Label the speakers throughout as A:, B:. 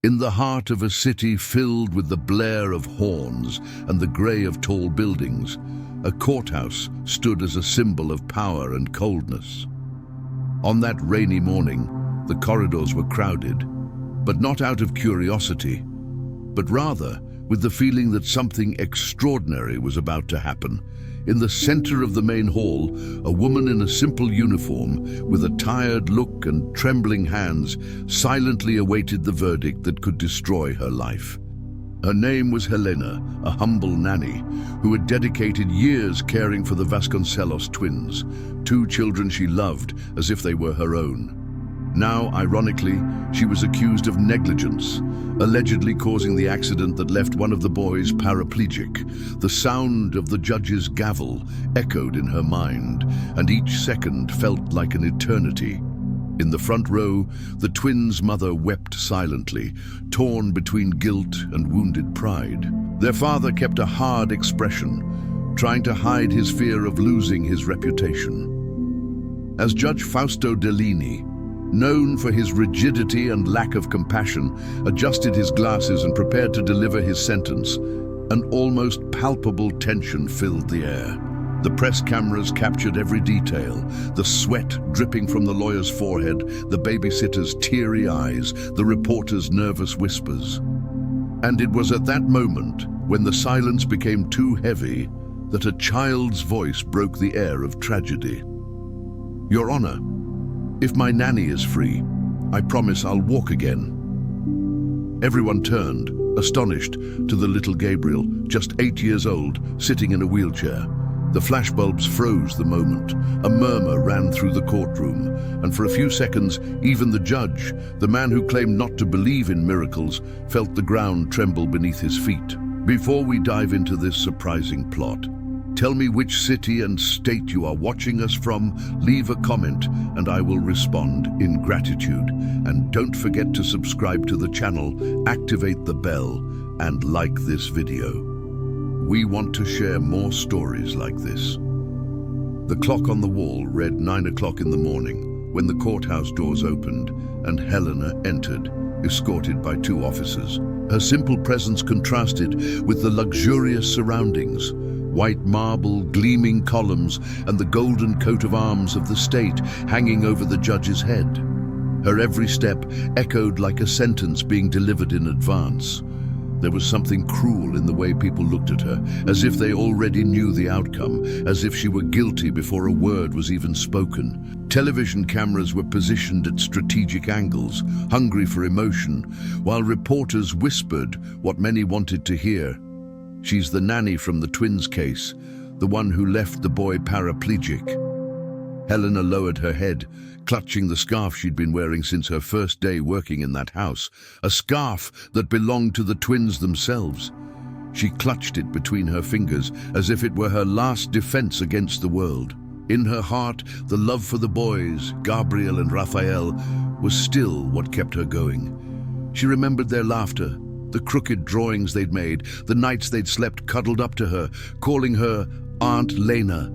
A: In the heart of a city filled with the blare of horns and the grey of tall buildings, a courthouse stood as a symbol of power and coldness. On that rainy morning, the corridors were crowded, but not out of curiosity, but rather with the feeling that something extraordinary was about to happen. In the center of the main hall, a woman in a simple uniform, with a tired look and trembling hands, silently awaited the verdict that could destroy her life. Her name was Helena, a humble nanny, who had dedicated years caring for the Vasconcelos twins, two children she loved as if they were her own. Now, ironically, she was accused of negligence, allegedly causing the accident that left one of the boys paraplegic. The sound of the judge's gavel echoed in her mind, and each second felt like an eternity. In the front row, the twins' mother wept silently, torn between guilt and wounded pride. Their father kept a hard expression, trying to hide his fear of losing his reputation. As Judge Fausto Dellini, known for his rigidity and lack of compassion, adjusted his glasses and prepared to deliver his sentence, an almost palpable tension filled the air. The press cameras captured every detail, the sweat dripping from the lawyer's forehead, the babysitter's teary eyes, the reporter's nervous whispers. And it was at that moment, when the silence became too heavy, that a child's voice broke the air of tragedy. "Your Honor, if my nanny is free, I promise I'll walk again." Everyone turned, astonished, to the little Gabriel, just 8 years old, sitting in a wheelchair. The flashbulbs froze the moment. A murmur ran through the courtroom, and for a few seconds, even the judge, the man who claimed not to believe in miracles, felt the ground tremble beneath his feet. Before we dive into this surprising plot, tell me which city and state you are watching us from. Leave a comment and I will respond in gratitude. And don't forget to subscribe to the channel, activate the bell, and like this video. We want to share more stories like this. The clock on the wall read 9 o'clock in the morning when the courthouse doors opened and Helena entered, escorted by 2 officers. Her simple presence contrasted with the luxurious surroundings, white marble, gleaming columns, and the golden coat of arms of the state hanging over the judge's head. Her every step echoed like a sentence being delivered in advance. There was something cruel in the way people looked at her, as if they already knew the outcome, as if she were guilty before a word was even spoken. Television cameras were positioned at strategic angles, hungry for emotion, while reporters whispered what many wanted to hear. "She's the nanny from the twins case, the one who left the boy paraplegic." Helena lowered her head, clutching the scarf she'd been wearing since her first day working in that house, a scarf that belonged to the twins themselves. She clutched it between her fingers as if it were her last defense against the world. In her heart, the love for the boys, Gabriel and Rafael, was still what kept her going. She remembered their laughter, the crooked drawings they'd made, the nights they'd slept cuddled up to her, calling her Aunt Lena.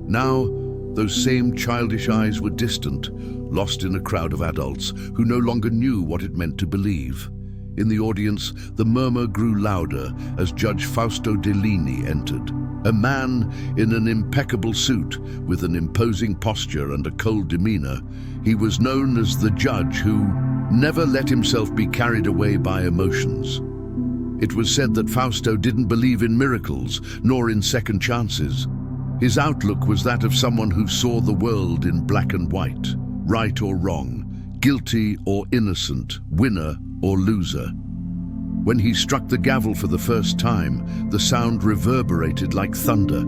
A: Now, those same childish eyes were distant, lost in a crowd of adults who no longer knew what it meant to believe. In the audience, the murmur grew louder as Judge Fausto Dellini entered. A man in an impeccable suit, with an imposing posture and a cold demeanor, he was known as the judge who never let himself be carried away by emotions. It was said that Fausto didn't believe in miracles, nor in second chances. His outlook was that of someone who saw the world in black and white, right or wrong, guilty or innocent, winner or loser. When he struck the gavel for the first time, the sound reverberated like thunder.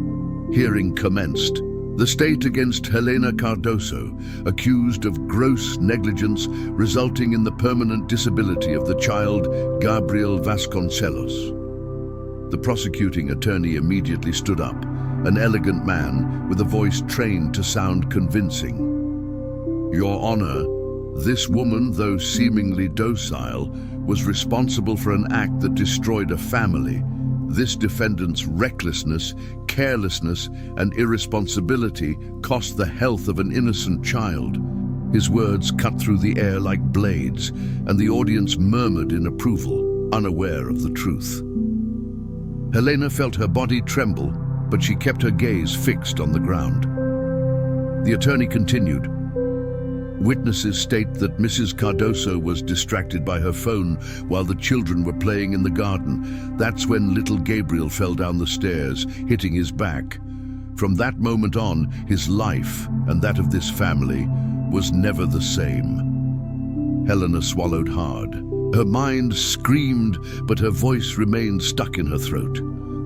A: Hearing commenced. The state against Helena Cardoso, accused of gross negligence resulting in the permanent disability of the child Gabriel Vasconcelos. The prosecuting attorney immediately stood up, an elegant man with a voice trained to sound convincing. "Your Honor, this woman, though seemingly docile, was responsible for an act that destroyed a family. This defendant's recklessness, carelessness, and irresponsibility cost the health of an innocent child. His words cut through the air like blades, and the audience murmured in approval, unaware of the truth. Helena felt her body tremble, but she kept her gaze fixed on the ground. The attorney continued. Witnesses state that Mrs. Cardoso was distracted by her phone while the children were playing in the garden. That's when little Gabriel fell down the stairs, hitting his back. From that moment on, his life, and that of this family, was never the same. Helena swallowed hard. Her mind screamed, but her voice remained stuck in her throat.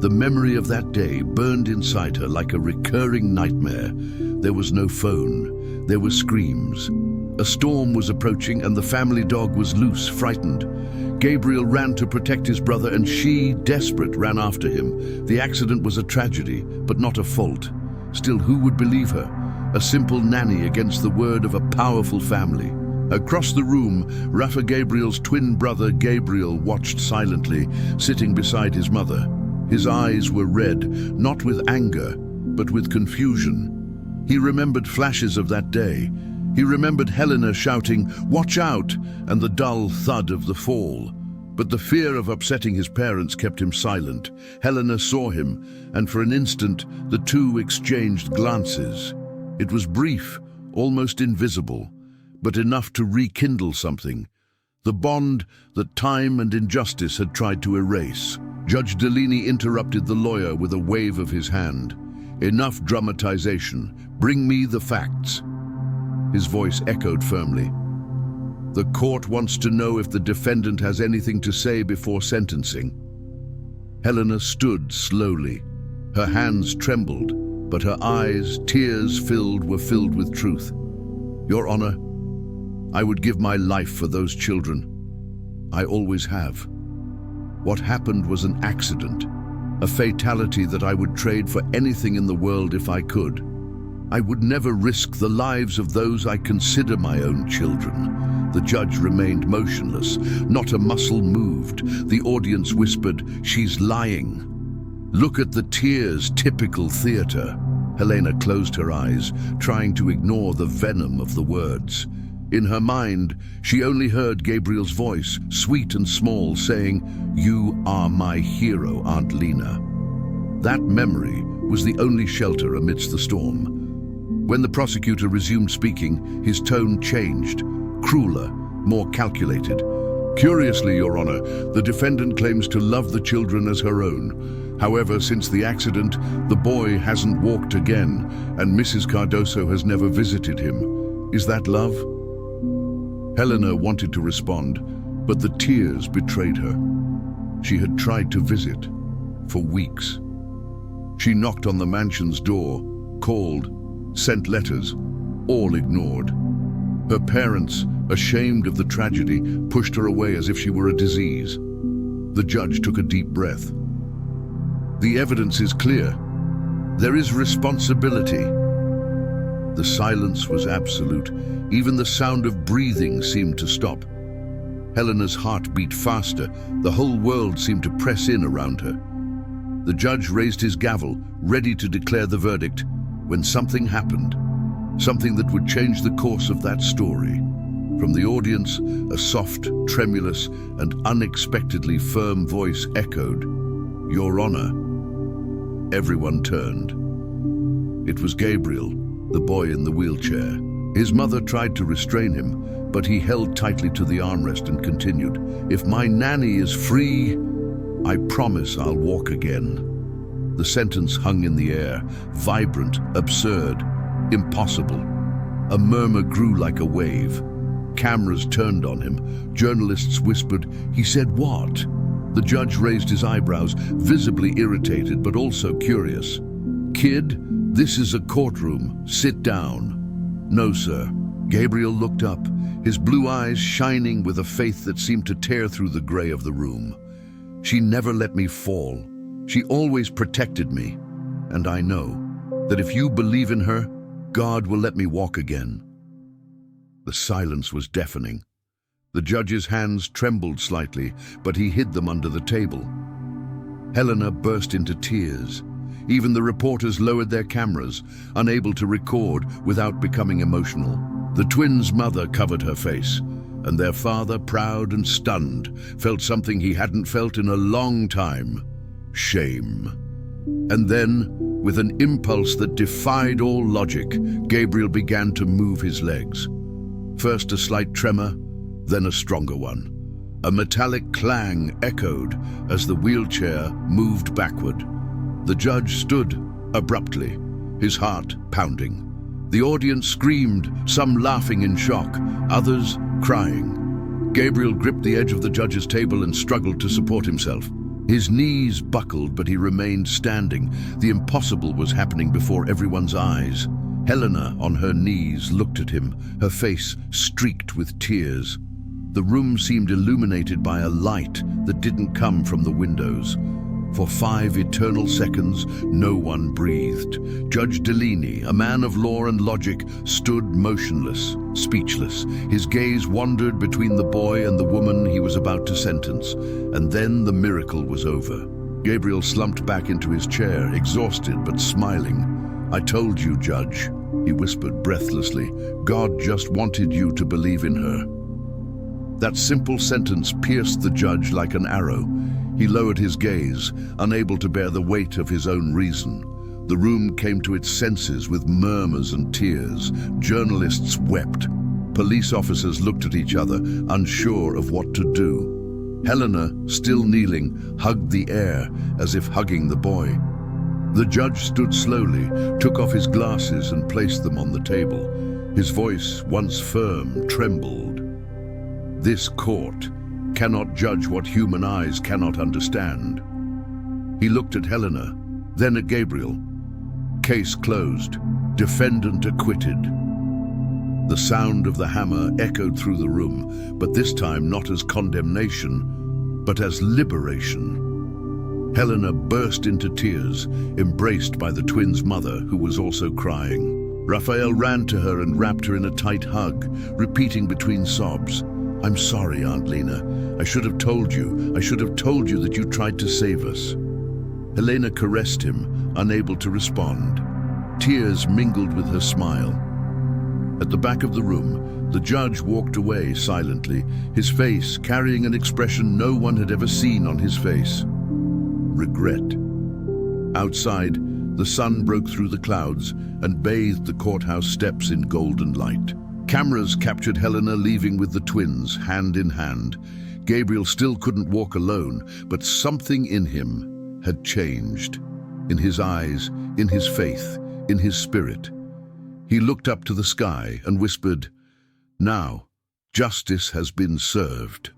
A: The memory of that day burned inside her like a recurring nightmare. There was no phone. There were screams. A storm was approaching and the family dog was loose, frightened. Gabriel ran to protect his brother and she, desperate, ran after him. The accident was a tragedy, but not a fault. Still, who would believe her? A simple nanny against the word of a powerful family. Across the room, Rafa Gabriel's twin brother Gabriel watched silently, sitting beside his mother. His eyes were red, not with anger, but with confusion. He remembered flashes of that day. He remembered Helena shouting, "Watch out!" and the dull thud of the fall. But the fear of upsetting his parents kept him silent. Helena saw him, and for an instant, the two exchanged glances. It was brief, almost invisible, but enough to rekindle something. The bond that time and injustice had tried to erase. Judge Delaney interrupted the lawyer with a wave of his hand. "Enough dramatization. Bring me the facts." His voice echoed firmly. "The court wants to know if the defendant has anything to say before sentencing." Helena stood slowly. Her hands trembled, but her eyes, tears-filled, were filled with truth. "Your Honor, I would give my life for those children. I always have. What happened was an accident, a fatality that I would trade for anything in the world if I could. I would never risk the lives of those I consider my own children." The judge remained motionless. Not a muscle moved. The audience whispered, "She's lying." "Look at the tears, typical theater." Helena closed her eyes, trying to ignore the venom of the words. In her mind, she only heard Gabriel's voice, sweet and small, saying, "You are my hero, Aunt Lena." That memory was the only shelter amidst the storm. When the prosecutor resumed speaking, his tone changed, crueler, more calculated. "Curiously, Your Honor, the defendant claims to love the children as her own. However, since the accident, the boy hasn't walked again, and Mrs. Cardoso has never visited him. Is that love?" Helena wanted to respond, but the tears betrayed her. She had tried to visit for weeks. She knocked on the mansion's door, called, sent letters, all ignored. Her parents, ashamed of the tragedy, pushed her away as if she were a disease. The judge took a deep breath. "The evidence is clear. There is responsibility." The silence was absolute. Even the sound of breathing seemed to stop. Helena's heart beat faster. The whole world seemed to press in around her. The judge raised his gavel, ready to declare the verdict, when something happened. Something that would change the course of that story. From the audience, a soft, tremulous, and unexpectedly firm voice echoed, "Your Honor." Everyone turned. It was Gabriel, the boy in the wheelchair. His mother tried to restrain him, but he held tightly to the armrest and continued, "If my nanny is free, I promise I'll walk again." The sentence hung in the air, vibrant, absurd, impossible. A murmur grew like a wave. Cameras turned on him. Journalists whispered, "He said what?" The judge raised his eyebrows, visibly irritated but also curious. "Kid, this is a courtroom. Sit down." "No, sir." Gabriel looked up, his blue eyes shining with a faith that seemed to tear through the gray of the room. "She never let me fall. She always protected me. And I know that if you believe in her, God will let me walk again." The silence was deafening. The judge's hands trembled slightly, but he hid them under the table. Helena burst into tears. Even the reporters lowered their cameras, unable to record without becoming emotional. The twins' mother covered her face, and their father, proud and stunned, felt something he hadn't felt in a long time: shame. And then, with an impulse that defied all logic, Gabriel began to move his legs. First a slight tremor, then a stronger one. A metallic clang echoed as the wheelchair moved backward. The judge stood abruptly, his heart pounding. The audience screamed, some laughing in shock, others crying. Gabriel gripped the edge of the judge's table and struggled to support himself. His knees buckled, but he remained standing. The impossible was happening before everyone's eyes. Helena, on her knees, looked at him, her face streaked with tears. The room seemed illuminated by a light that didn't come from the windows. For 5 eternal seconds, no one breathed. Judge Delaney, a man of law and logic, stood motionless, speechless. His gaze wandered between the boy and the woman he was about to sentence. And then the miracle was over. Gabriel slumped back into his chair, exhausted but smiling. "I told you, Judge," he whispered breathlessly. "God just wanted you to believe in her." That simple sentence pierced the judge like an arrow. He lowered his gaze, unable to bear the weight of his own reason. The room came to its senses with murmurs and tears. Journalists wept. Police officers looked at each other, unsure of what to do. Helena, still kneeling, hugged the air as if hugging the boy. The judge stood slowly, took off his glasses and placed them on the table. His voice, once firm, trembled. "This court cannot judge what human eyes cannot understand." He looked at Helena, then at Gabriel. "Case closed. Defendant acquitted." The sound of the hammer echoed through the room, but this time not as condemnation, but as liberation. Helena burst into tears, embraced by the twins' mother, who was also crying. Raphael ran to her and wrapped her in a tight hug, repeating between sobs, "I'm sorry, Aunt Lena. I should have told you. I should have told you that you tried to save us." Helena caressed him, unable to respond. Tears mingled with her smile. At the back of the room, the judge walked away silently, his face carrying an expression no one had ever seen on his face: regret. Outside, the sun broke through the clouds and bathed the courthouse steps in golden light. Cameras captured Helena leaving with the twins, hand in hand. Gabriel still couldn't walk alone, but something in him had changed. In his eyes, in his faith, in his spirit. He looked up to the sky and whispered, "Now, justice has been served."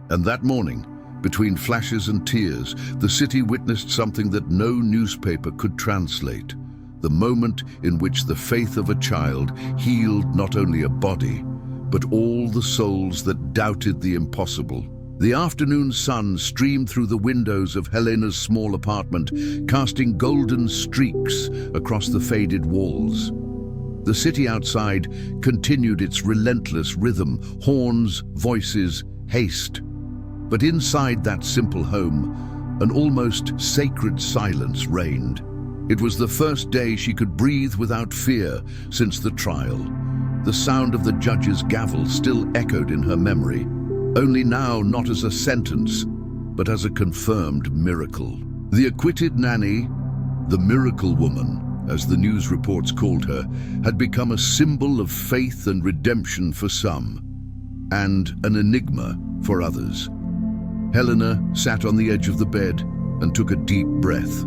A: And that morning, between flashes and tears, the city witnessed something that no newspaper could translate. The moment in which the faith of a child healed not only a body, but all the souls that doubted the impossible. The afternoon sun streamed through the windows of Helena's small apartment, casting golden streaks across the faded walls. The city outside continued its relentless rhythm, horns, voices, haste. But inside that simple home, an almost sacred silence reigned. It was the first day she could breathe without fear since the trial. The sound of the judge's gavel still echoed in her memory, only now not as a sentence, but as a confirmed miracle. The acquitted Nanny, the miracle woman, as the news reports called her, had become a symbol of faith and redemption for some, and an enigma for others. Helena sat on the edge of the bed and took a deep breath.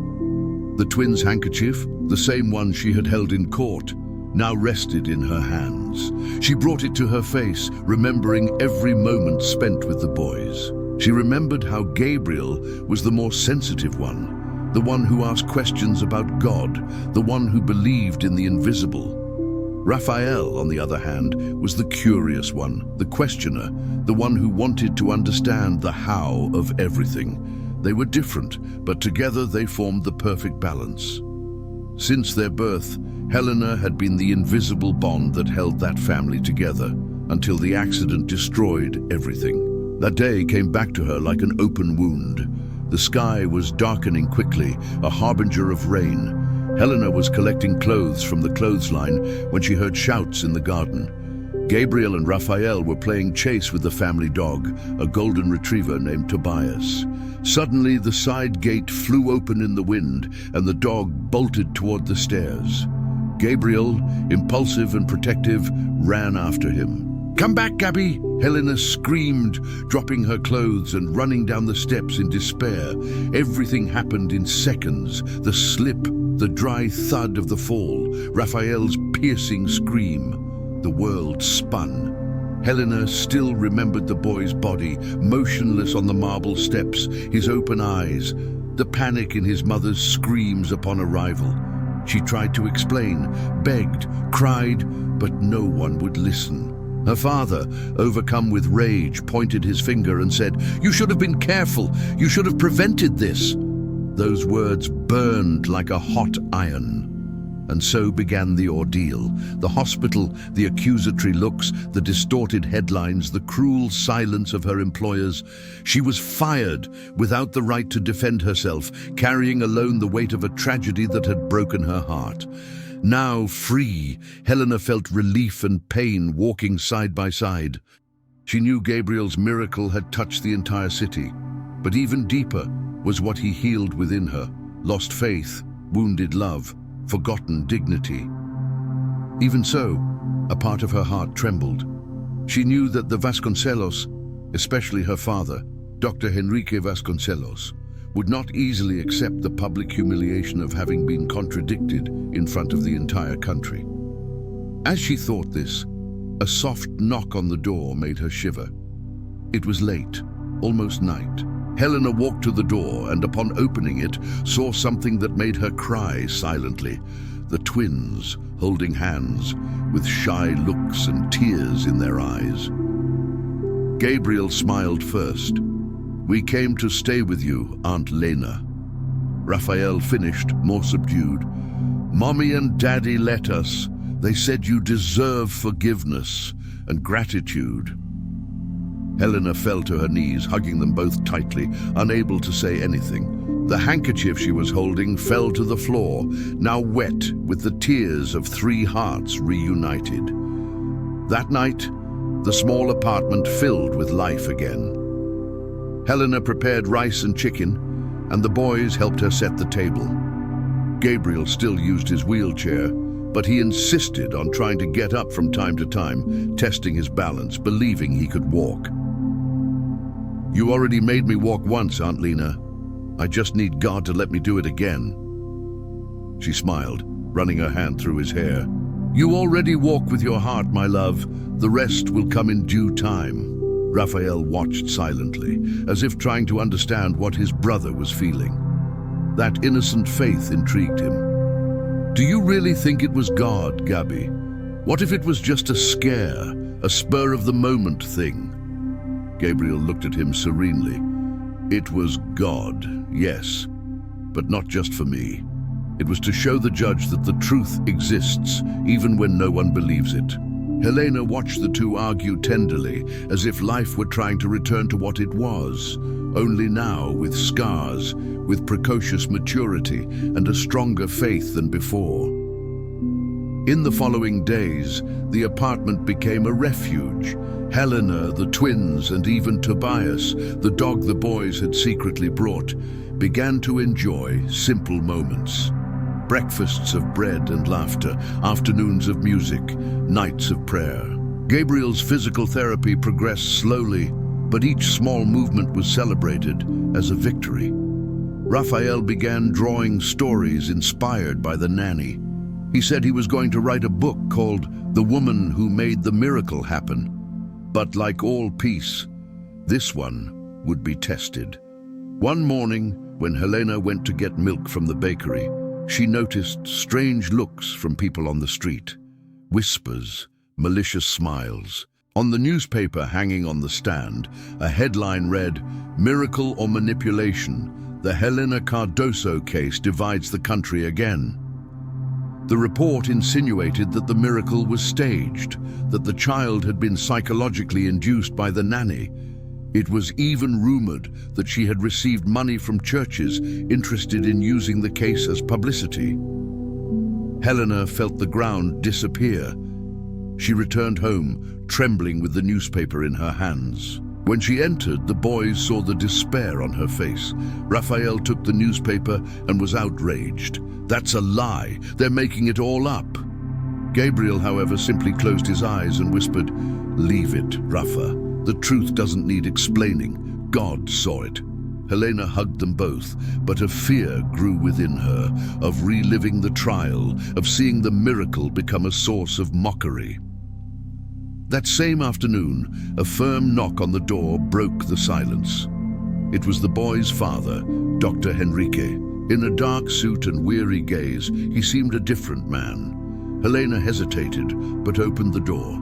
A: The twins' handkerchief, the same one she had held in court, now rested in her hands. She brought it to her face, remembering every moment spent with the boys. She remembered how Gabriel was the more sensitive one, the one who asked questions about God, the one who believed in the invisible. Raphael, on the other hand, was the curious one, the questioner, the one who wanted to understand the how of everything. They were different, but together they formed the perfect balance. Since their birth, Helena had been the invisible bond that held that family together, until the accident destroyed everything. That day came back to her like an open wound. The sky was darkening quickly, a harbinger of rain. Helena was collecting clothes from the clothesline when she heard shouts in the garden. Gabriel and Raphael were playing chase with the family dog, a golden retriever named Tobias. Suddenly, the side gate flew open in the wind, and the dog bolted toward the stairs. Gabriel, impulsive and protective, ran after him. "Come back, Gabby!" Helena screamed, dropping her clothes and running down the steps in despair. Everything happened in seconds. The slip, the dry thud of the fall, Raphael's piercing scream. The world spun. Helena still remembered the boy's body, motionless on the marble steps, his open eyes, the panic in his mother's screams upon arrival. She tried to explain, begged, cried, but no one would listen. Her father, overcome with rage, pointed his finger and said, "You should have been careful. You should have prevented this." Those words burned like a hot iron. And so began the ordeal. The hospital, the accusatory looks, the distorted headlines, the cruel silence of her employers. She was fired without the right to defend herself, carrying alone the weight of a tragedy that had broken her heart. Now free, Helena felt relief and pain walking side by side. She knew Gabriel's miracle had touched the entire city, but even deeper was what he healed within her: lost faith, wounded love, forgotten dignity. Even so, a part of her heart trembled. She knew that the Vasconcelos, especially her father, Dr. Enrique Vasconcelos, would not easily accept the public humiliation of having been contradicted in front of the entire country. As she thought this, a soft knock on the door made her shiver. It was late, almost night. Helena walked to the door and, upon opening it, saw something that made her cry silently. The twins, holding hands, with shy looks and tears in their eyes. Gabriel smiled first. "We came to stay with you, Aunt Lena." Raphael finished, more subdued. "Mommy and Daddy let us. They said you deserve forgiveness and gratitude." Helena fell to her knees, hugging them both tightly, unable to say anything. The handkerchief she was holding fell to the floor, now wet with the tears of 3 hearts reunited. That night, the small apartment filled with life again. Helena prepared rice and chicken, and the boys helped her set the table. Gabriel still used his wheelchair, but he insisted on trying to get up from time to time, testing his balance, believing he could walk. "You already made me walk once, Aunt Lena. I just need God to let me do it again." She smiled, running her hand through his hair. "You already walk with your heart, my love. The rest will come in due time." Raphael watched silently, as if trying to understand what his brother was feeling. That innocent faith intrigued him. "Do you really think it was God, Gabby? What if it was just a scare, a spur-of-the-moment thing?" Gabriel looked at him serenely. "It was God, yes, but not just for me. It was to show the judge that the truth exists, even when no one believes it." Helena watched the two argue tenderly, as if life were trying to return to what it was, only now with scars, with precocious maturity, and a stronger faith than before. In the following days, the apartment became a refuge. Helena, the twins, and even Tobias, the dog the boys had secretly brought, began to enjoy simple moments. Breakfasts of bread and laughter, afternoons of music, nights of prayer. Gabriel's physical therapy progressed slowly, but each small movement was celebrated as a victory. Raphael began drawing stories inspired by the Nanny. He said he was going to write a book called The Woman Who Made the Miracle Happen. But like all peace, this one would be tested. One morning, when Helena went to get milk from the bakery, she noticed strange looks from people on the street. Whispers, malicious smiles. On the newspaper hanging on the stand, a headline read, "Miracle or Manipulation? The Helena Cardoso case divides the country again." The report insinuated that the miracle was staged, that the child had been psychologically induced by the nanny. It was even rumored that she had received money from churches interested in using the case as publicity. Helena felt the ground disappear. She returned home, trembling with the newspaper in her hands. When she entered, the boys saw the despair on her face. Raphael took the newspaper and was outraged. "That's a lie. They're making it all up." Gabriel, however, simply closed his eyes and whispered, "Leave it, Rafa. The truth doesn't need explaining. God saw it." Helena hugged them both, but a fear grew within her, of reliving the trial, of seeing the miracle become a source of mockery. That same afternoon, a firm knock on the door broke the silence. It was the boy's father, Dr. Henrique. In a dark suit and weary gaze, he seemed a different man. Helena hesitated, but opened the door.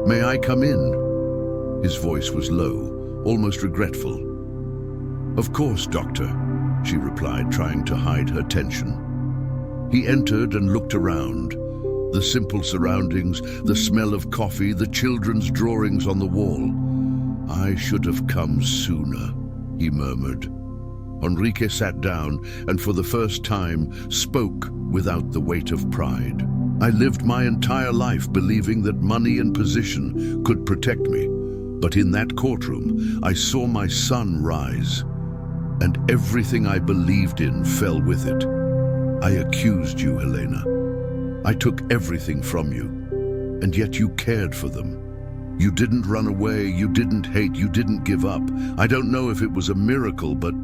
A: "May I come in?" His voice was low, almost regretful. "Of course, doctor," she replied, trying to hide her tension. He entered and looked around. The simple surroundings, the smell of coffee, the children's drawings on the wall. "I should have come sooner," he murmured. Enrique sat down and for the first time spoke without the weight of pride. "I lived my entire life believing that money and position could protect me. But in that courtroom, I saw my son rise. And everything I believed in fell with it. I accused you, Helena. I took everything from you, and yet you cared for them. You didn't run away, you didn't hate, you didn't give up. I don't know if it was a miracle, but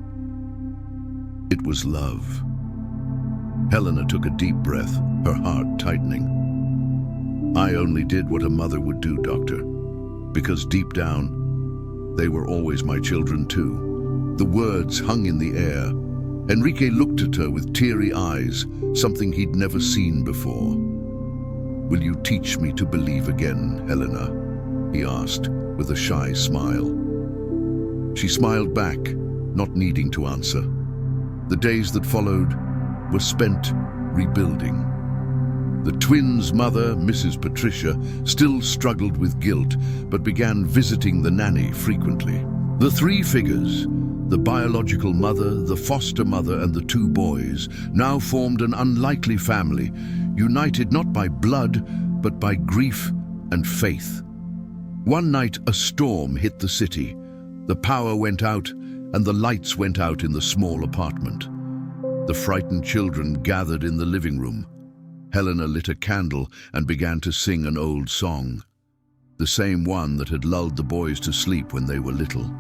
A: it was love." Helena took a deep breath, her heart tightening. "I only did what a mother would do, doctor, because deep down, they were always my children too." The words hung in the air. Enrique looked at her with teary eyes, something he'd never seen before. "Will you teach me to believe again, Helena?" he asked, with a shy smile. She smiled back, not needing to answer. The days that followed were spent rebuilding. The twins' mother, Mrs. Patricia, still struggled with guilt, but began visiting the nanny frequently. The three figures, the biological mother, the foster mother, and the two boys, now formed an unlikely family, united not by blood, but by grief and faith. One night, a storm hit the city. The power went out, and the lights went out in the small apartment. The frightened children gathered in the living room. Helena lit a candle and began to sing an old song, the same one that had lulled the boys to sleep when they were little.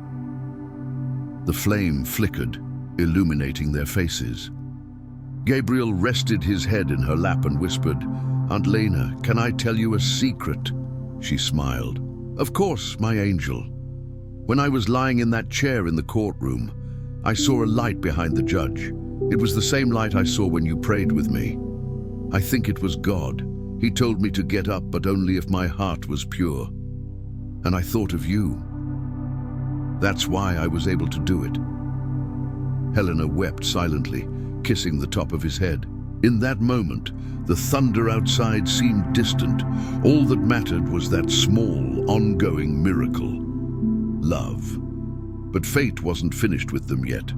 A: The flame flickered, illuminating their faces. Gabriel rested his head in her lap and whispered, "Aunt Lena, can I tell you a secret?" She smiled. "Of course, my angel. When I was lying in that chair in the courtroom, I saw a light behind the judge. It was the same light I saw when you prayed with me. I think it was God. He told me to get up, but only if my heart was pure. And I thought of you. That's why I was able to do it." Helena wept silently, kissing the top of his head. In that moment, the thunder outside seemed distant. All that mattered was that small, ongoing miracle: love. But fate wasn't finished with them yet.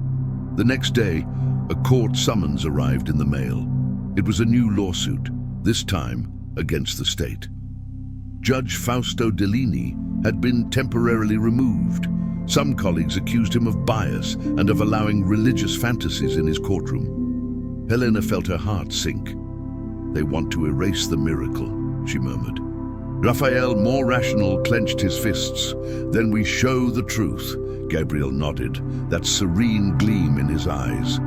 A: The next day, a court summons arrived in the mail. It was a new lawsuit, this time against the state. Judge Fausto Dellini had been temporarily removed. Some colleagues accused him of bias and of allowing religious fantasies in his courtroom. Helena felt her heart sink. "They want to erase the miracle," she murmured. Raphael, more rational, clenched his fists. "Then we show the truth," Gabriel nodded, that serene gleam in his eyes.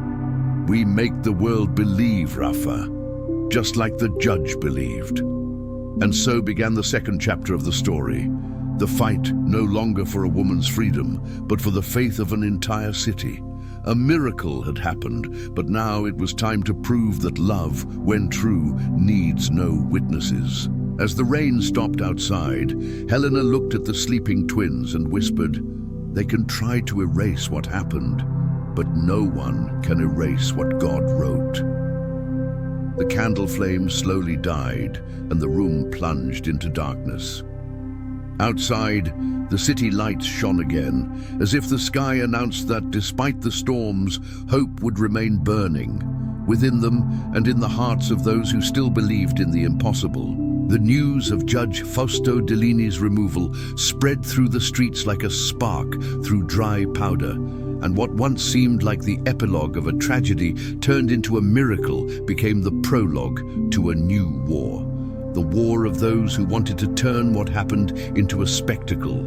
A: "We make the world believe, Rafa, just like the judge believed." And so began the second chapter of the story. The fight no longer for a woman's freedom, but for the faith of an entire city. A miracle had happened, but now it was time to prove that love, when true, needs no witnesses. As the rain stopped outside, Helena looked at the sleeping twins and whispered, "They can try to erase what happened, but no one can erase what God wrote." The candle flame slowly died, and the room plunged into darkness. Outside, the city lights shone again, as if the sky announced that despite the storms, hope would remain burning. within them and in the hearts of those who still believed in the impossible. The news of Judge Fausto Dellini's removal spread through the streets like a spark through dry powder, and what once seemed like the epilogue of a tragedy turned into a miracle became the prologue to a new war. The war of those who wanted to turn what happened into a spectacle,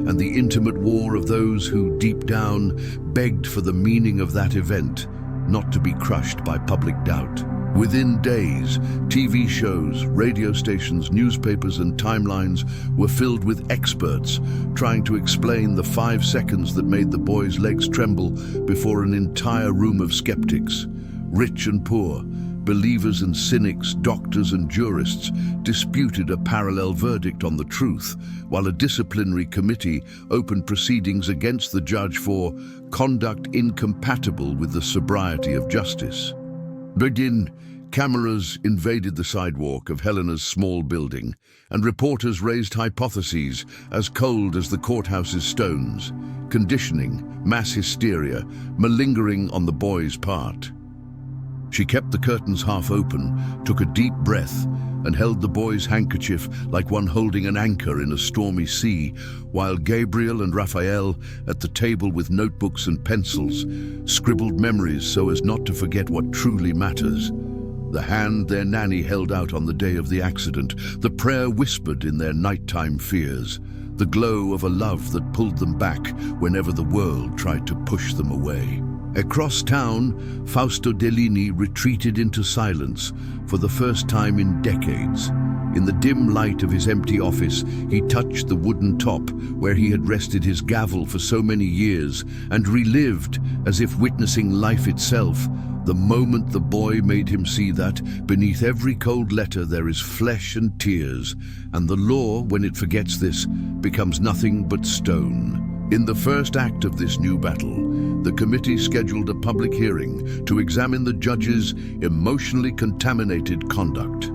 A: and the intimate war of those who, deep down, begged for the meaning of that event, not to be crushed by public doubt. Within days, TV shows, radio stations, newspapers and timelines were filled with experts trying to explain the 5 seconds that made the boy's legs tremble before an entire room of skeptics. Rich and poor, believers and cynics, doctors and jurists disputed a parallel verdict on the truth, while a disciplinary committee opened proceedings against the judge for conduct incompatible with the sobriety of justice. Begin. Cameras invaded the sidewalk of Helena's small building, and reporters raised hypotheses as cold as the courthouse's stones: conditioning, mass hysteria, malingering on the boy's part. She kept the curtains half open, took a deep breath, and held the boy's handkerchief like one holding an anchor in a stormy sea, while Gabriel and Raphael, at the table with notebooks and pencils, scribbled memories so as not to forget what truly matters. The hand their nanny held out on the day of the accident, the prayer whispered in their nighttime fears, the glow of a love that pulled them back whenever the world tried to push them away. Across town, Fausto Dellini retreated into silence for the first time in decades. In the dim light of his empty office, he touched the wooden top where he had rested his gavel for so many years and relived, as if witnessing life itself, the moment the boy made him see that beneath every cold letter there is flesh and tears, and the law, when it forgets this, becomes nothing but stone. In the first act of this new battle, the committee scheduled a public hearing to examine the judge's emotionally contaminated conduct.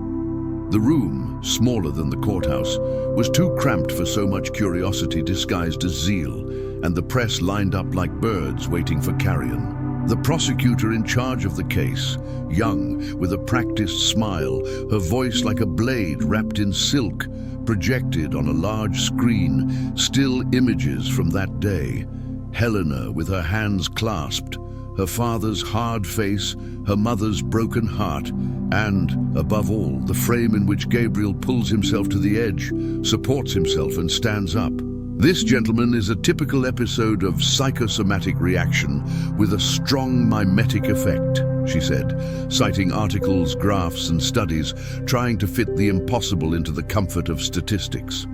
A: The room, smaller than the courthouse, was too cramped for so much curiosity disguised as zeal, and the press lined up like birds waiting for carrion. The prosecutor in charge of the case, young, with a practiced smile, her voice like a blade wrapped in silk, projected on a large screen still images from that day. Helena with her hands clasped, her father's hard face, her mother's broken heart, and, above all, the frame in which Gabriel pulls himself to the edge, supports himself and stands up. This, gentleman, is a typical episode of psychosomatic reaction with a strong mimetic effect, she said, citing articles, graphs and studies, trying to fit the impossible into the comfort of statistics.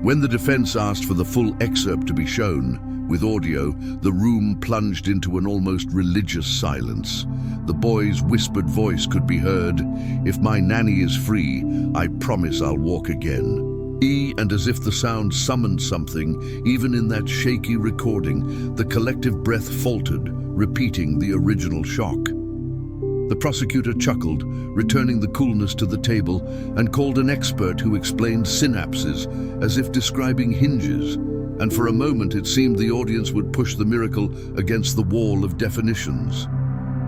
A: When the defense asked for the full excerpt to be shown, with audio, the room plunged into an almost religious silence. The boy's whispered voice could be heard, "If my nanny is free, I promise I'll walk again." And as if the sound summoned something, even in that shaky recording, the collective breath faltered, repeating the original shock. The prosecutor chuckled, returning the coolness to the table, and called an expert who explained synapses as if describing hinges. And for a moment it seemed the audience would push the miracle against the wall of definitions.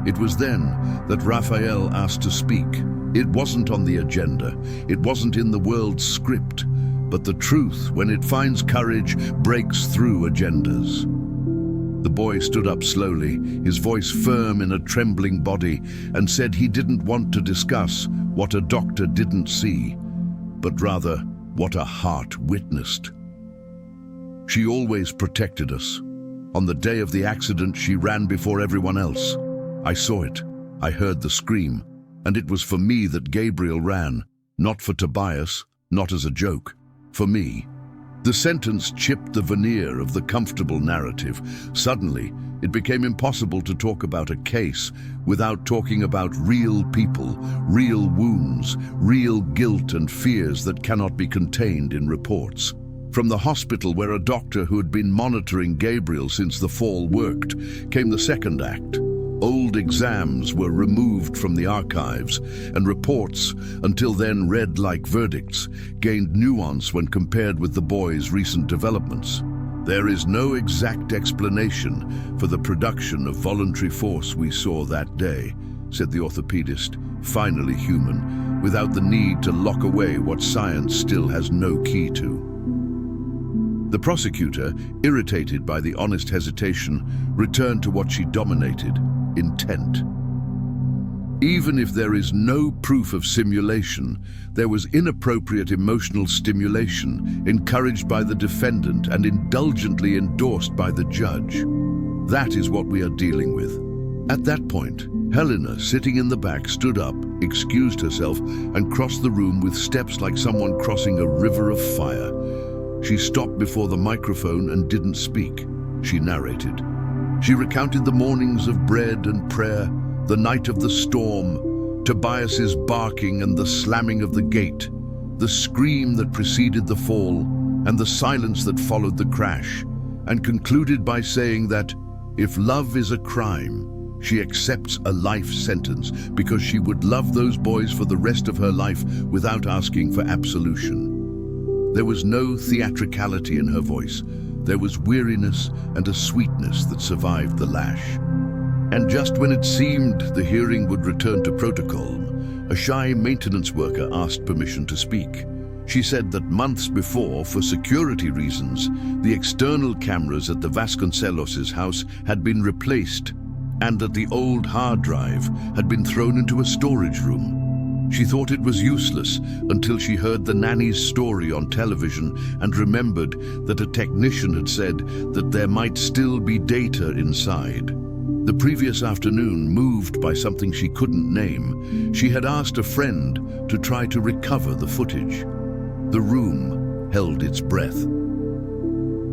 A: It was then that Raphael asked to speak. It wasn't on the agenda, it wasn't in the world's script, but the truth, when it finds courage, breaks through agendas. The boy stood up slowly, his voice firm in a trembling body, and said he didn't want to discuss what a doctor didn't see, but rather what a heart witnessed. She always protected us. On the day of the accident, she ran before everyone else. I saw it. I heard the scream. And it was for me that Gabriel ran, not for Tobias, not as a joke, for me. The sentence chipped the veneer of the comfortable narrative. Suddenly, it became impossible to talk about a case without talking about real people, real wounds, real guilt and fears that cannot be contained in reports. From the hospital where a doctor who had been monitoring Gabriel since the fall worked, came the second act. Old exams were removed from the archives, and reports, until then read like verdicts, gained nuance when compared with the boy's recent developments. There is no exact explanation for the production of voluntary force we saw that day, said the orthopedist, finally human, without the need to lock away what science still has no key to. The prosecutor, irritated by the honest hesitation, returned to what she dominated: intent. Even if there is no proof of simulation, there was inappropriate emotional stimulation encouraged by the defendant and indulgently endorsed by the judge. That is what we are dealing with. At that point, Helena, sitting in the back, stood up, excused herself, and crossed the room with steps like someone crossing a river of fire. She stopped before the microphone and didn't speak. She narrated. She recounted the mornings of bread and prayer, the night of the storm, Tobias's barking and the slamming of the gate, the scream that preceded the fall, and the silence that followed the crash, and concluded by saying that if love is a crime, she accepts a life sentence because she would love those boys for the rest of her life without asking for absolution. There was no theatricality in her voice. There was weariness and a sweetness that survived the lash. And just when it seemed the hearing would return to protocol, a shy maintenance worker asked permission to speak. She said that months before, for security reasons, the external cameras at the Vasconcelos' house had been replaced, and that the old hard drive had been thrown into a storage room. She thought it was useless until she heard the nanny's story on television and remembered that a technician had said that there might still be data inside. The previous afternoon, moved by something she couldn't name, she had asked a friend to try to recover the footage. The room held its breath.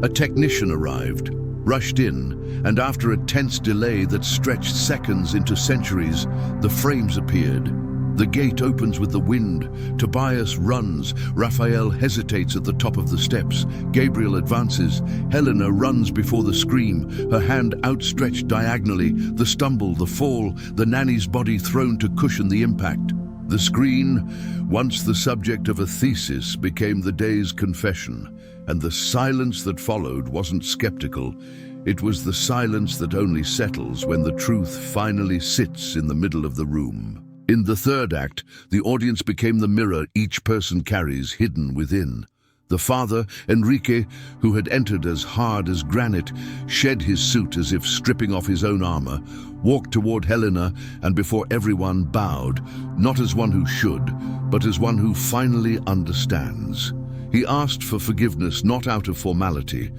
A: A technician arrived, rushed in, and after a tense delay that stretched seconds into centuries, the frames appeared. The gate opens with the wind. Tobias runs. Raphael hesitates at the top of the steps. Gabriel advances. Helena runs before the scream, her hand outstretched diagonally. The stumble, the fall, the nanny's body thrown to cushion the impact. The screen, once the subject of a thesis, became the day's confession, and the silence that followed wasn't skeptical. It was the silence that only settles when the truth finally sits in the middle of the room. In the third act, the audience became the mirror each person carries hidden within. The father, Enrique, who had entered as hard as granite, shed his suit as if stripping off his own armor, walked toward Helena, and before everyone bowed, not as one who should, but as one who finally understands. He asked for forgiveness not out of formality,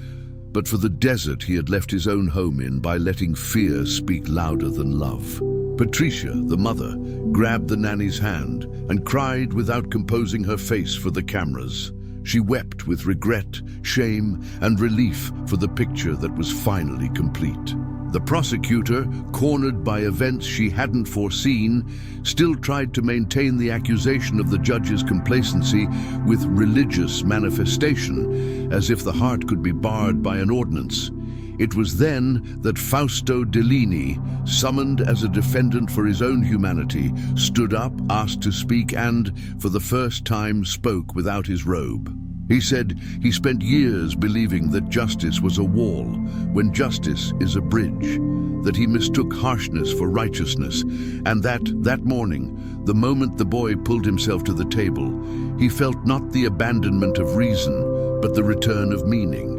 A: but for the desert he had left his own home in by letting fear speak louder than love. Patricia, the mother, grabbed the nanny's hand and cried without composing her face for the cameras. She wept with regret, shame, and relief for the picture that was finally complete. The prosecutor, cornered by events she hadn't foreseen, still tried to maintain the accusation of the judge's complacency with religious manifestation, as if the heart could be barred by an ordinance. It was then that Fausto Dellini, summoned as a defendant for his own humanity, stood up, asked to speak, and, for the first time, spoke without his robe. He said he spent years believing that justice was a wall, when justice is a bridge, that he mistook harshness for righteousness, and that morning, the moment the boy pulled himself to the table, he felt not the abandonment of reason, but the return of meaning.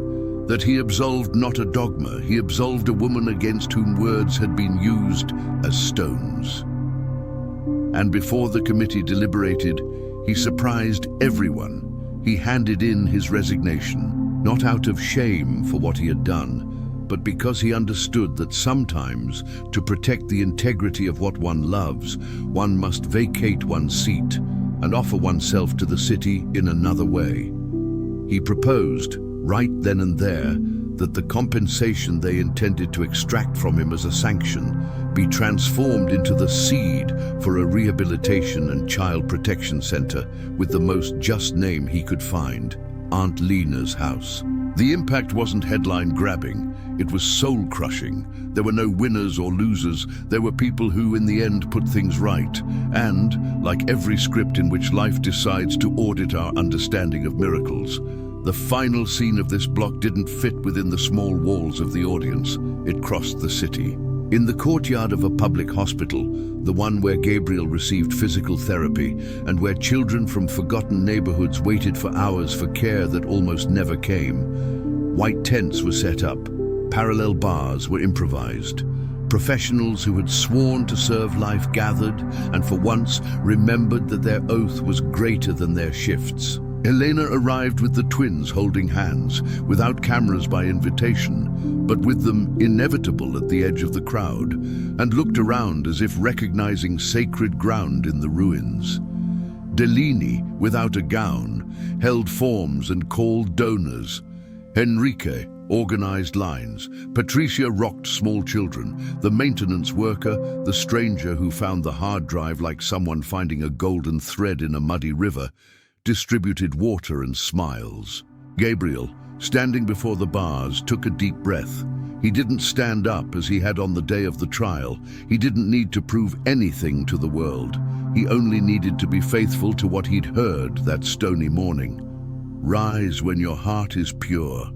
A: That he absolved not a dogma, he absolved a woman against whom words had been used as stones. And before the committee deliberated, he surprised everyone. He handed in his resignation, not out of shame for what he had done, but because he understood that sometimes, to protect the integrity of what one loves, one must vacate one's seat and offer oneself to the city in another way. He proposed, right then and there, that the compensation they intended to extract from him as a sanction be transformed into the seed for a rehabilitation and child protection center with the most just name he could find, Aunt Lena's house. The impact wasn't headline-grabbing, it was soul-crushing. There were no winners or losers, there were people who in the end put things right. And, like every script in which life decides to audit our understanding of miracles, the final scene of this block didn't fit within the small walls of the audience. It crossed the city. In the courtyard of a public hospital, the one where Gabriel received physical therapy and where children from forgotten neighborhoods waited for hours for care that almost never came, white tents were set up, parallel bars were improvised. Professionals who had sworn to serve life gathered and for once remembered that their oath was greater than their shifts. Helena arrived with the twins holding hands, without cameras by invitation, but with them inevitable at the edge of the crowd, and looked around as if recognizing sacred ground in the ruins. Delaney, without a gown, held forms and called donors. Enrique organized lines. Patricia rocked small children. The maintenance worker, the stranger who found the hard drive like someone finding a golden thread in a muddy river, distributed water and smiles. Gabriel, standing before the bars, took a deep breath. He didn't stand up as he had on the day of the trial. He didn't need to prove anything to the world. He only needed to be faithful to what he'd heard that stony morning. Rise when your heart is pure.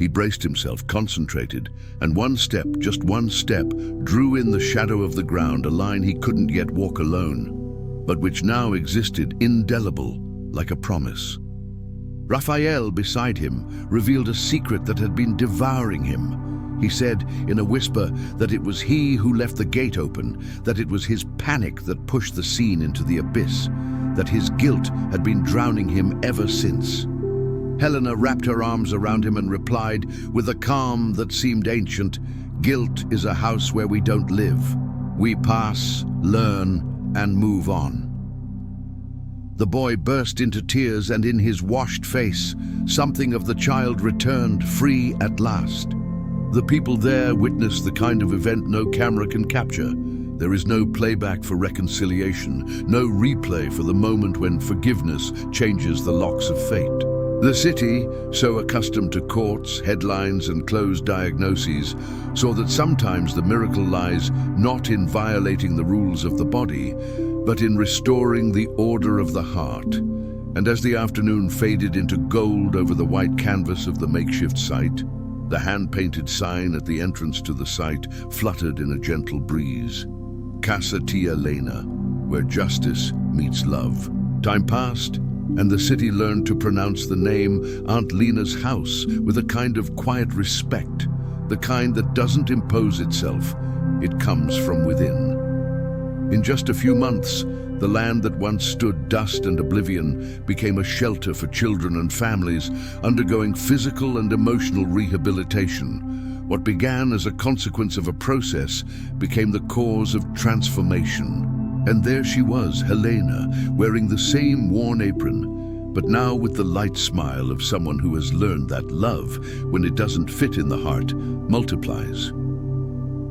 A: He braced himself, concentrated, and one step, just one step, drew in the shadow of the ground a line he couldn't yet walk alone, but which now existed indelible, like a promise. Raphael, beside him, revealed a secret that had been devouring him. He said, in a whisper, that it was he who left the gate open, that it was his panic that pushed the scene into the abyss, that his guilt had been drowning him ever since. Helena wrapped her arms around him and replied, with a calm that seemed ancient, "Guilt is a house where we don't live. We pass, learn, and move on." The boy burst into tears, and in his washed face, something of the child returned, free at last. The people there witnessed the kind of event no camera can capture. There is no playback for reconciliation, no replay for the moment when forgiveness changes the locks of fate. The city, so accustomed to courts, headlines, and closed diagnoses, saw that sometimes the miracle lies not in violating the rules of the body, but in restoring the order of the heart. And as the afternoon faded into gold over the white canvas of the makeshift site, the hand-painted sign at the entrance to the site fluttered in a gentle breeze. Casa Tia Lena, where justice meets love. Time passed, and the city learned to pronounce the name Aunt Lena's house with a kind of quiet respect, the kind that doesn't impose itself, it comes from within. In just a few months, the land that once stood dust and oblivion became a shelter for children and families undergoing physical and emotional rehabilitation. What began as a consequence of a process became the cause of transformation. And there she was, Helena, wearing the same worn apron, but now with the light smile of someone who has learned that love, when it doesn't fit in the heart, multiplies.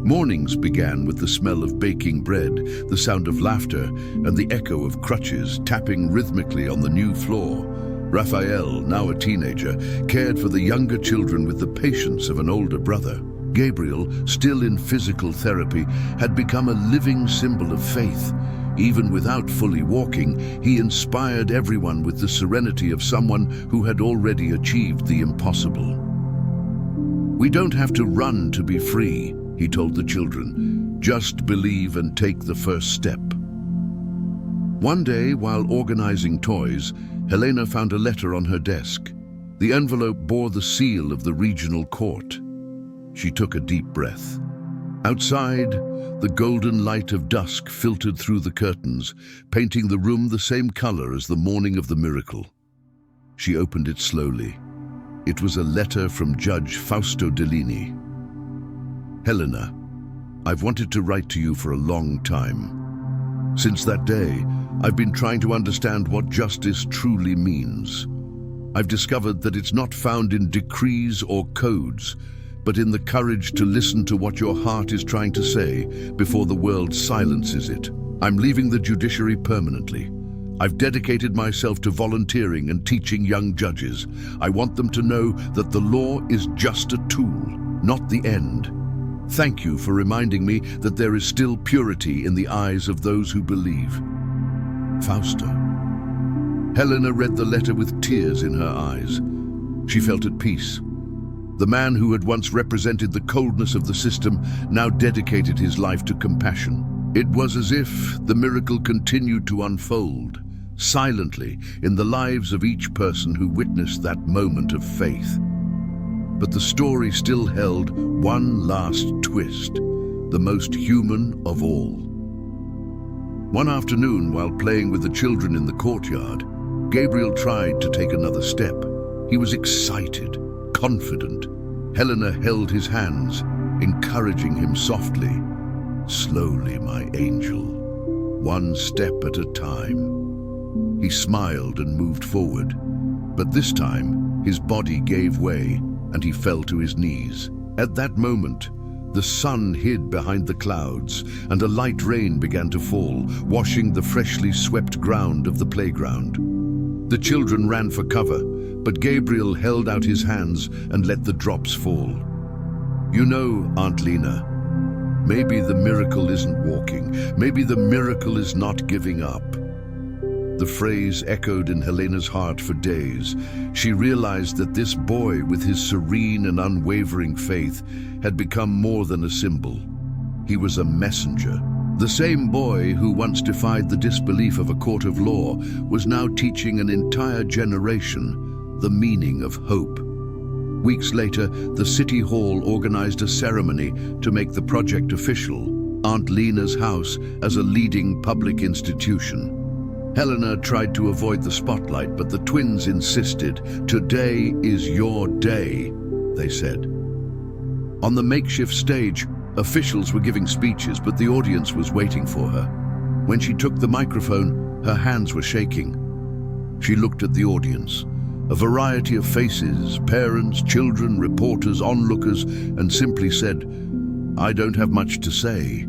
A: Mornings began with the smell of baking bread, the sound of laughter, and the echo of crutches tapping rhythmically on the new floor. Raphael, now a teenager, cared for the younger children with the patience of an older brother. Gabriel, still in physical therapy, had become a living symbol of faith. Even without fully walking, he inspired everyone with the serenity of someone who had already achieved the impossible. "We don't have to run to be free," he told the children. "Just believe and take the first step." One day, while organizing toys, Helena found a letter on her desk. The envelope bore the seal of the regional court. She took a deep breath. Outside, the golden light of dusk filtered through the curtains, painting the room the same color as the morning of the miracle. She opened it slowly. It was a letter from Judge Fausto Delaney. "Helena, I've wanted to write to you for a long time. Since that day, I've been trying to understand what justice truly means. I've discovered that it's not found in decrees or codes, but in the courage to listen to what your heart is trying to say before the world silences it. I'm leaving the judiciary permanently. I've dedicated myself to volunteering and teaching young judges. I want them to know that the law is just a tool, not the end. Thank you for reminding me that there is still purity in the eyes of those who believe. Fausto." Helena read the letter with tears in her eyes. She felt at peace. The man who had once represented the coldness of the system now dedicated his life to compassion. It was as if the miracle continued to unfold, silently, in the lives of each person who witnessed that moment of faith. But the story still held one last twist, the most human of all. One afternoon, while playing with the children in the courtyard, Gabriel tried to take another step. He was excited, confident. Helena held his hands, encouraging him softly. "Slowly, my angel, one step at a time." He smiled and moved forward, but this time his body gave way and he fell to his knees. At that moment, the sun hid behind the clouds and a light rain began to fall, washing the freshly swept ground of the playground. The children ran for cover, but Gabriel held out his hands and let the drops fall. "You know, Aunt Lena, maybe the miracle isn't walking. Maybe the miracle is not giving up." The phrase echoed in Helena's heart for days. She realized that this boy, with his serene and unwavering faith, had become more than a symbol. He was a messenger. The same boy who once defied the disbelief of a court of law was now teaching an entire generation the meaning of hope. Weeks later, the City Hall organized a ceremony to make the project official, Aunt Lena's house as a leading public institution. Helena tried to avoid the spotlight, but the twins insisted. "Today is your day," they said. On the makeshift stage, officials were giving speeches, but the audience was waiting for her. When she took the microphone, her hands were shaking. She looked at the audience. A variety of faces, parents, children, reporters, onlookers, and simply said, "I don't have much to say.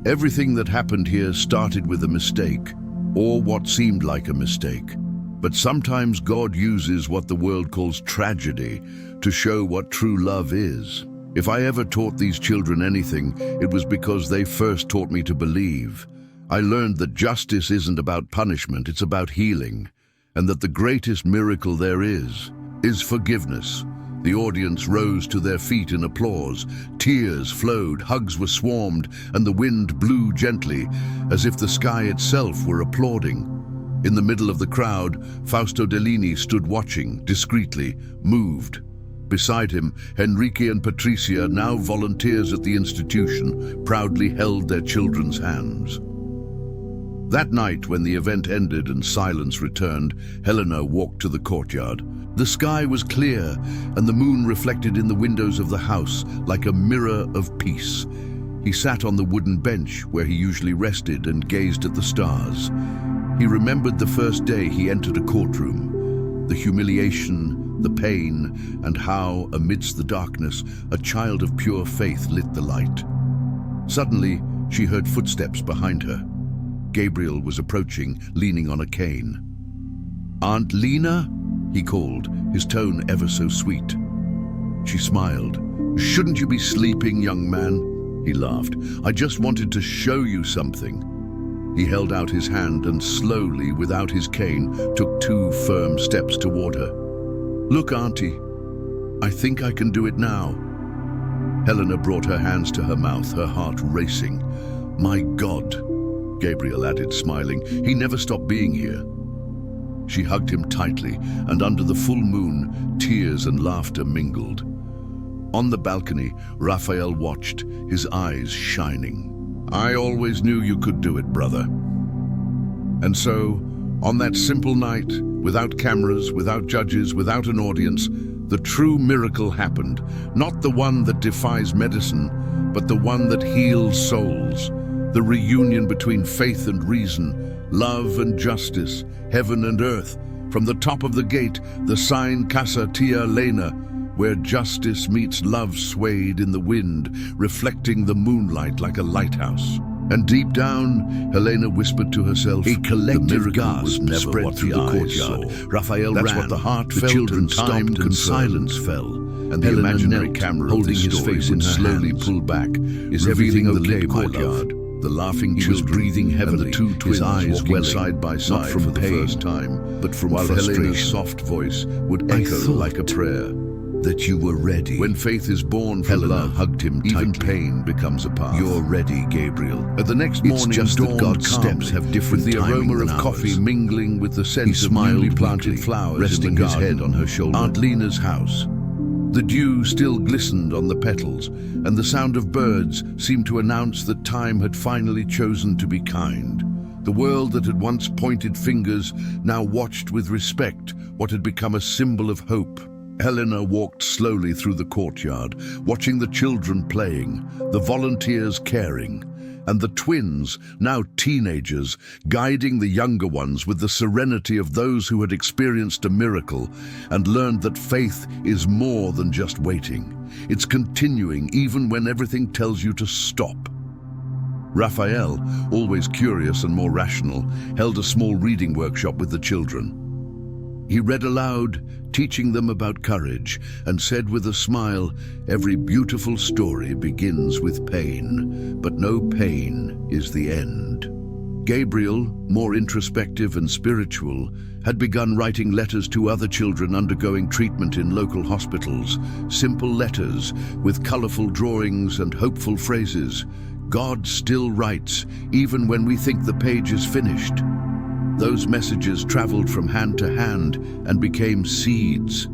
A: Everything that happened here started with a mistake, or what seemed like a mistake. But sometimes God uses what the world calls tragedy to show what true love is. If I ever taught these children anything, it was because they first taught me to believe. I learned that justice isn't about punishment, it's about healing, and that the greatest miracle there is forgiveness." The audience rose to their feet in applause. Tears flowed, hugs were swarmed, and the wind blew gently, as if the sky itself were applauding. In the middle of the crowd, Fausto Dellini stood watching, discreetly, moved. Beside him, Enrique and Patricia, now volunteers at the institution, proudly held their children's hands. That night, when the event ended and silence returned, Helena walked to the courtyard. The sky was clear, and the moon reflected in the windows of the house like a mirror of peace. He sat on the wooden bench where he usually rested and gazed at the stars. He remembered the first day he entered a courtroom, the humiliation, the pain, and how, amidst the darkness, a child of pure faith lit the light. Suddenly, she heard footsteps behind her. Gabriel was approaching, leaning on a cane. "Aunt Lena?" he called, his tone ever so sweet. She smiled. "Shouldn't you be sleeping, young man?" He laughed. "I just wanted to show you something." He held out his hand and slowly, without his cane, took 2 firm steps toward her. "Look, Auntie, I think I can do it now." Helena brought her hands to her mouth, her heart racing. "My God," Gabriel added, smiling. "He never stopped being here." She hugged him tightly, and under the full moon, tears and laughter mingled. On the balcony, Raphael watched, his eyes shining. "I always knew you could do it, brother." And so, on that simple night, without cameras, without judges, without an audience, the true miracle happened. Not the one that defies medicine, but the one that heals souls. The reunion between faith and reason, love and justice, heaven and earth. From the top of the gate, the sign Casa Tia Lena, where justice meets love, swayed in the wind, reflecting the moonlight like a lighthouse. And deep down, Helena whispered to herself, a collective gasp spread through the courtyard. Raphael ran, what the heart felt, children stopped, and silence fell. And the imaginary camera holding his face in slowly pulled back, is everything the lit courtyard. The laughing children, breathing heavily, and the 2 twins, his eyes welling side by side, not from pain, the first time, but from while frustration. Helena's soft voice would echo like a prayer. that you were ready. When faith is born from love, hugged him tightly. Even pain becomes a path. You're ready, Gabriel. At the next morning, it's just that God's steps have different with the aroma of coffee mingling with the scent of newly planted flowers, resting his head on her shoulder. Aunt Lena's house. The dew still glistened on the petals, and the sound of birds seemed to announce that time had finally chosen to be kind. The world that had once pointed fingers now watched with respect what had become a symbol of hope. Helena walked slowly through the courtyard, watching the children playing, the volunteers caring, and the twins, now teenagers, guiding the younger ones with the serenity of those who had experienced a miracle and learned that faith is more than just waiting. It's continuing even when everything tells you to stop. Raphael, always curious and more rational, held a small reading workshop with the children. He read aloud, teaching them about courage, and said with a smile, "Every beautiful story begins with pain, but no pain is the end." Gabriel, more introspective and spiritual, had begun writing letters to other children undergoing treatment in local hospitals, simple letters with colorful drawings and hopeful phrases. God still writes, even when we think the page is finished. Those messages traveled from hand to hand and became seeds.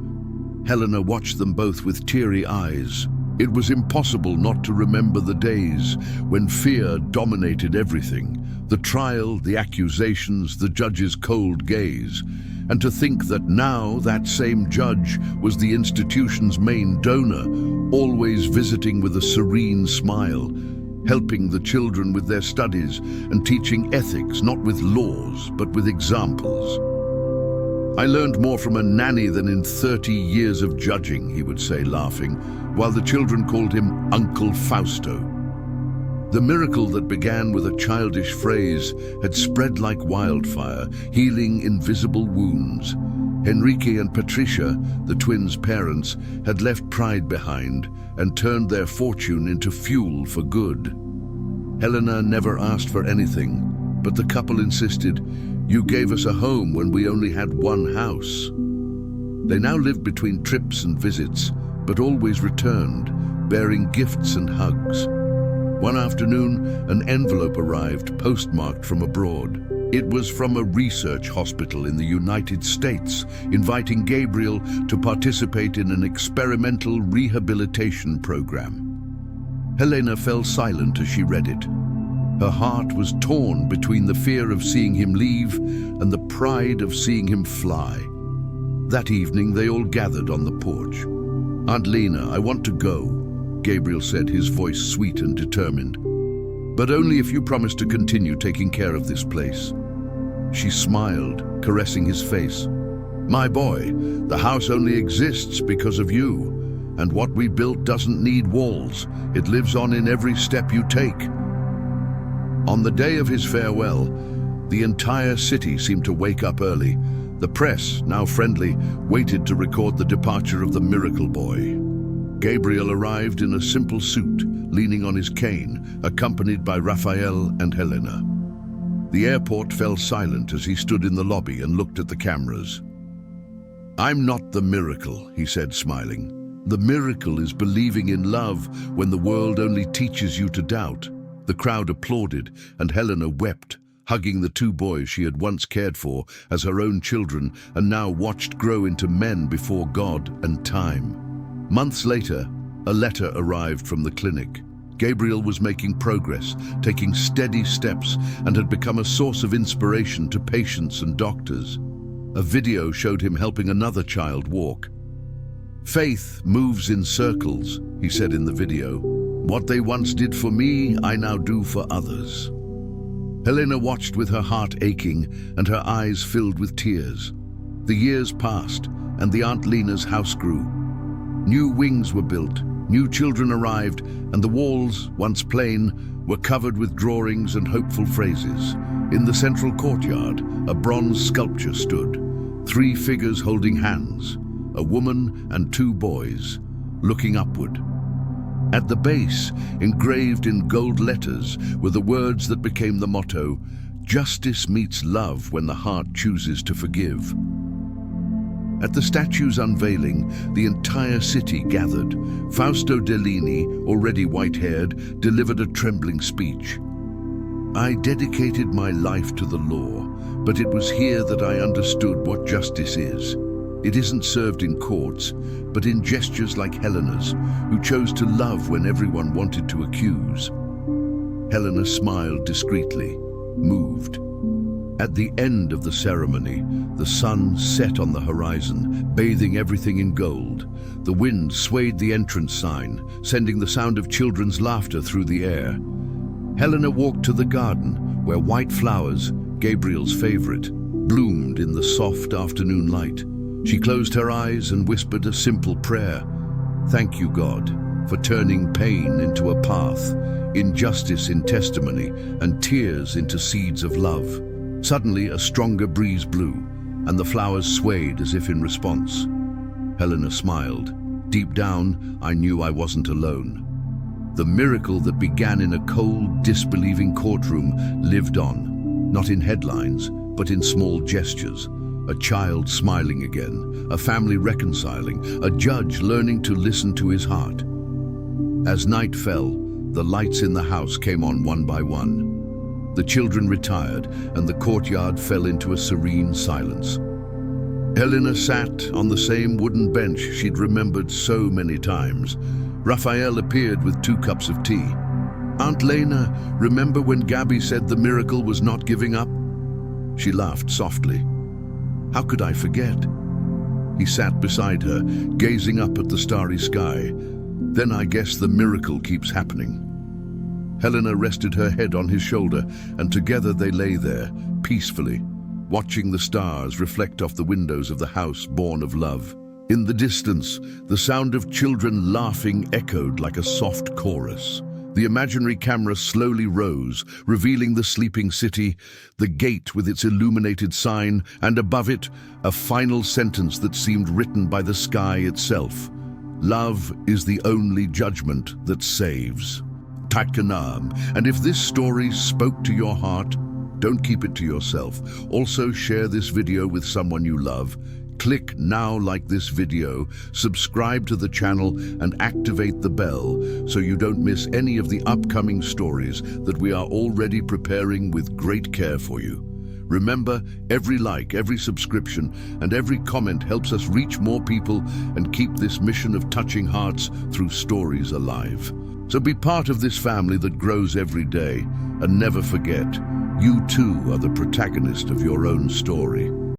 A: Helena watched them both with teary eyes. It was impossible not to remember the days when fear dominated everything, the trial, the accusations, the judge's cold gaze, and to think that now that same judge was the institution's main donor, always visiting with a serene smile, helping the children with their studies and teaching ethics not with laws but with examples. "I learned more from a nanny than in 30 years of judging," he would say, laughing, while the children called him Uncle Fausto. The miracle that began with a childish phrase had spread like wildfire, healing invisible wounds. Enrique and Patricia, the twins' parents, had left pride behind and turned their fortune into fuel for good. Helena never asked for anything, but the couple insisted, "You gave us a home when we only had one house." They now lived between trips and visits, but always returned, bearing gifts and hugs. One afternoon, an envelope arrived, postmarked from abroad. It was from a research hospital in the United States, inviting Gabriel to participate in an experimental rehabilitation program. Helena fell silent as she read it. Her heart was torn between the fear of seeing him leave and the pride of seeing him fly. That evening, they all gathered on the porch. "Aunt Lena, I want to go," Gabriel said, his voice sweet and determined. "But only if you promise to continue taking care of this place." She smiled, caressing his face. "My boy, the house only exists because of you, and what we built doesn't need walls. It lives on in every step you take." On the day of his farewell, the entire city seemed to wake up early. The press, now friendly, waited to record the departure of the miracle boy. Gabriel arrived in a simple suit, leaning on his cane, accompanied by Raphael and Helena. The airport fell silent as he stood in the lobby and looked at the cameras. "I'm not the miracle," he said, smiling. "The miracle is believing in love when the world only teaches you to doubt." The crowd applauded, and Helena wept, hugging the two boys she had once cared for as her own children and now watched grow into men before God and time. Months later, a letter arrived from the clinic. Gabriel was making progress, taking steady steps, and had become a source of inspiration to patients and doctors. A video showed him helping another child walk. "Faith moves in circles," he said in the video. "What they once did for me, I now do for others." Helena watched with her heart aching and her eyes filled with tears. The years passed, and the Aunt Lena's house grew. New wings were built, new children arrived, and the walls, once plain, were covered with drawings and hopeful phrases. In the central courtyard, a bronze sculpture stood, 3 figures holding hands, a woman and 2 boys, looking upward. At the base, engraved in gold letters, were the words that became the motto, "Justice meets love when the heart chooses to forgive." At the statue's unveiling, the entire city gathered. Fausto Dellini, already white-haired, delivered a trembling speech. "I dedicated my life to the law, but it was here that I understood what justice is. It isn't served in courts, but in gestures like Helena's, who chose to love when everyone wanted to accuse." Helena smiled discreetly, moved. At the end of the ceremony, the sun set on the horizon, bathing everything in gold. The wind swayed the entrance sign, sending the sound of children's laughter through the air. Helena walked to the garden, where white flowers, Gabriel's favorite, bloomed in the soft afternoon light. She closed her eyes and whispered a simple prayer. "Thank you, God, for turning pain into a path, injustice in testimony, and tears into seeds of love." Suddenly, a stronger breeze blew, and the flowers swayed as if in response. Helena smiled. Deep down, I knew I wasn't alone. The miracle that began in a cold, disbelieving courtroom lived on, not in headlines, but in small gestures. A child smiling again, a family reconciling, a judge learning to listen to his heart. As night fell, the lights in the house came on one by one. The children retired, and the courtyard fell into a serene silence. Helena sat on the same wooden bench she'd remembered so many times. Raphael appeared with 2 cups of tea. "Aunt Lena, remember when Gabby said the miracle was not giving up?" She laughed softly. "How could I forget?" He sat beside her, gazing up at the starry sky. "Then I guess the miracle keeps happening." Helena rested her head on his shoulder, and together they lay there, peacefully, watching the stars reflect off the windows of the house born of love. In the distance, the sound of children laughing echoed like a soft chorus. The imaginary camera slowly rose, revealing the sleeping city, the gate with its illuminated sign, and above it, a final sentence that seemed written by the sky itself. "Love is the only judgment that saves." Tatkanam. And if this story spoke to your heart, don't keep it to yourself. Also share this video with someone you love. Click now, like this video, subscribe to the channel, and activate the bell so you don't miss any of the upcoming stories that we are already preparing with great care for you. Remember, every like, every subscription, and every comment helps us reach more people and keep this mission of touching hearts through stories alive. So be part of this family that grows every day, and never forget, you too are the protagonist of your own story.